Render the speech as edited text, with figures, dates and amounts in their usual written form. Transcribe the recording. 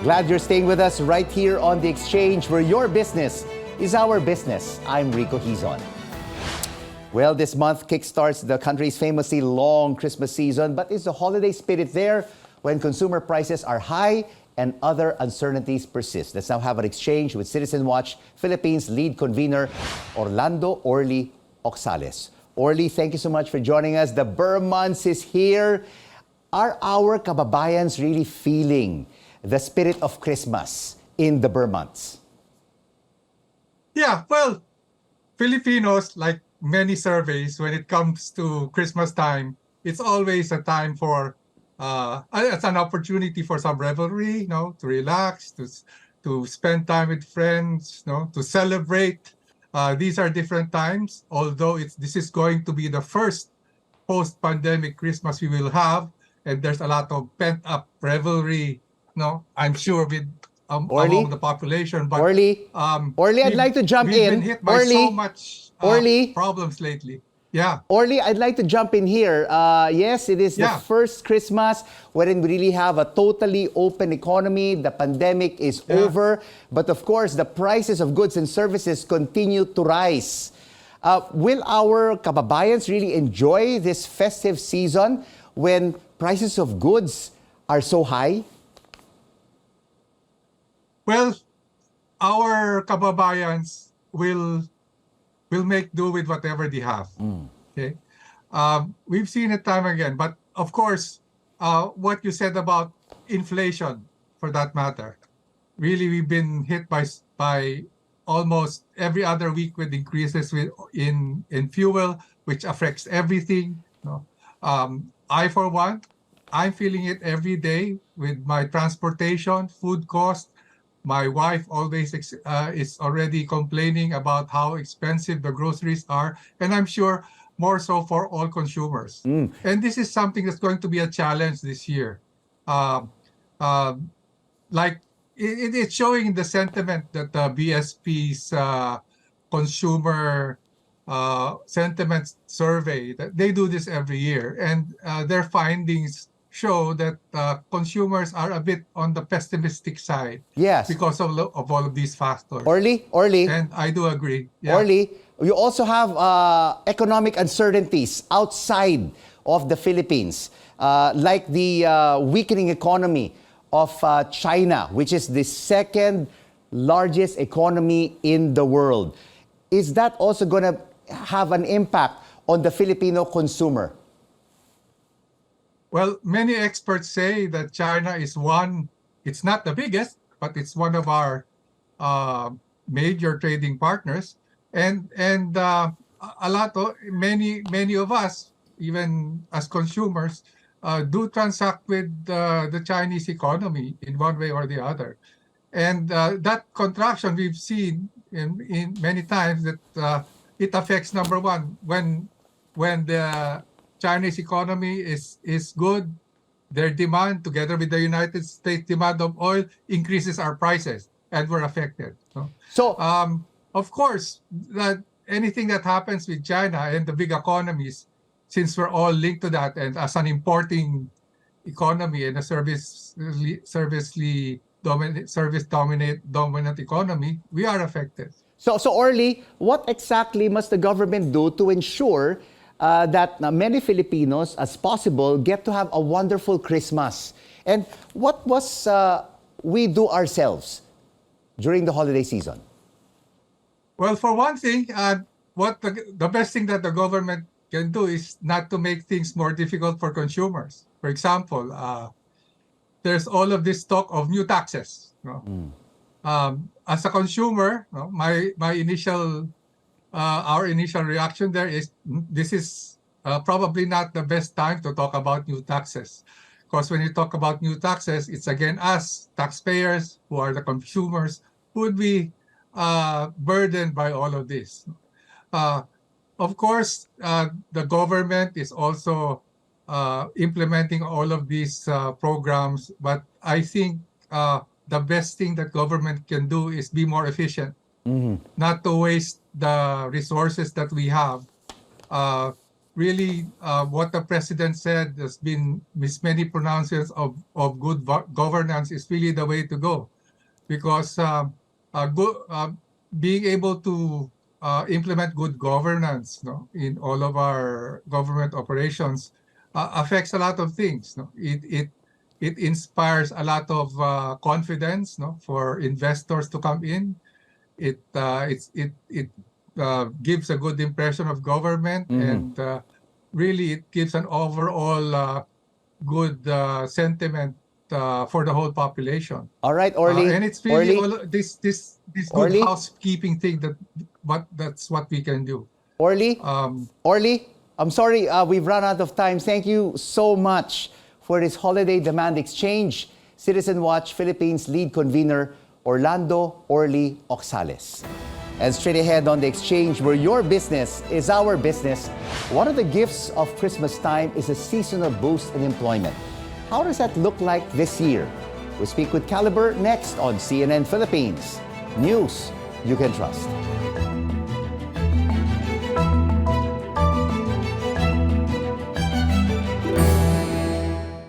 Glad you're staying with us right here on The Exchange, where your business is our business. I'm Rico Hizon. Well, this month kickstarts the country's famously long Christmas season, but is the holiday spirit there when consumer prices are high and other uncertainties persist? Let's now have an exchange with CitizenWatch Philippines lead convener, Orlando Oxales. Orly, thank you so much for joining us. The Burr months is here. Are our kababayans really feeling the spirit of Christmas in the Burr months? Yeah, well, Filipinos, like many surveys, when it comes to Christmas time, it's always a time for, it's an opportunity for some revelry, to relax, to spend time with friends, to celebrate. These are different times, although this is going to be the first post-pandemic Christmas we will have, and there's a lot of pent-up revelry, I'm sure with among the population. But Orly, I'd like to jump in. We've been hit by so much problems lately. Yeah. Orly, I'd like to jump in here. Yes, it is the first Christmas wherein we really have a totally open economy. The pandemic is over. But of course, the prices of goods and services continue to rise. Will our kababayans really enjoy this festive season when prices of goods are so high? Well, our kababayans will make do with whatever they have. Okay, we've seen it time again. But of course, what you said about inflation, for that matter, really we've been hit by almost every other week with increases in fuel, which affects everything. I, for one, I'm feeling it every day with my transportation, food cost. My wife always is already complaining about how expensive the groceries are, and I'm sure more so for all consumers. And this is something that's going to be a challenge this year. Like it's showing the sentiment that the BSP's consumer sentiment survey, that they do this every year, and their findings show that consumers are a bit on the pessimistic side. Yes. Because of all of these factors. Orly. And I do agree. Yeah. Orly, you also have economic uncertainties outside of the Philippines, like the weakening economy of China, which is the second largest economy in the world. Is that also going to have an impact on the Filipino consumer? Well, many experts say that China is it's not the biggest, but it's one of our major trading partners. And many of us, even as consumers, do transact with the Chinese economy in one way or the other. And that contraction we've seen in many times that it affects, number one, when the Chinese economy is good, their demand, together with the United States demand of oil, increases our prices, and we're affected. So, of course, that anything that happens with China and the big economies, since we're all linked to that, and as an importing economy and a service-dominant economy, we are affected. So Orly, what exactly must the government do to ensure that many Filipinos as possible get to have a wonderful Christmas? And what must we do ourselves during the holiday season? Well, for one thing, the best thing that the government can do is not to make things more difficult for consumers. For example, there's all of this talk of new taxes. As a consumer, our initial reaction there is this is probably not the best time to talk about new taxes. Because when you talk about new taxes, it's again us, taxpayers, who are the consumers, who would be burdened by all of this. Of course, the government is also implementing all of these programs, but I think the best thing that government can do is be more efficient, not to waste the resources that we have really what the president said, there's been many pronouncements of good governance is really the way to go, because being able to implement good governance, no, in all of our government operations affects a lot of things. No? It inspires a lot of confidence, no, for investors to come in. It gives a good impression of government, and really it gives an overall good sentiment for the whole population. All right, Orly. And it's really Orly. all this good Orly? housekeeping thing that's what we can do. Orly? Um, Orly, I'm sorry, we've run out of time. Thank you so much for this holiday demand exchange. CitizenWatch Philippines lead convener, Orlando Oxales. And straight ahead on the exchange, where your business is our business, one of the gifts of Christmas time is a seasonal boost in employment. How does that look like this year? We speak with Caliber next on CNN Philippines. News you can trust.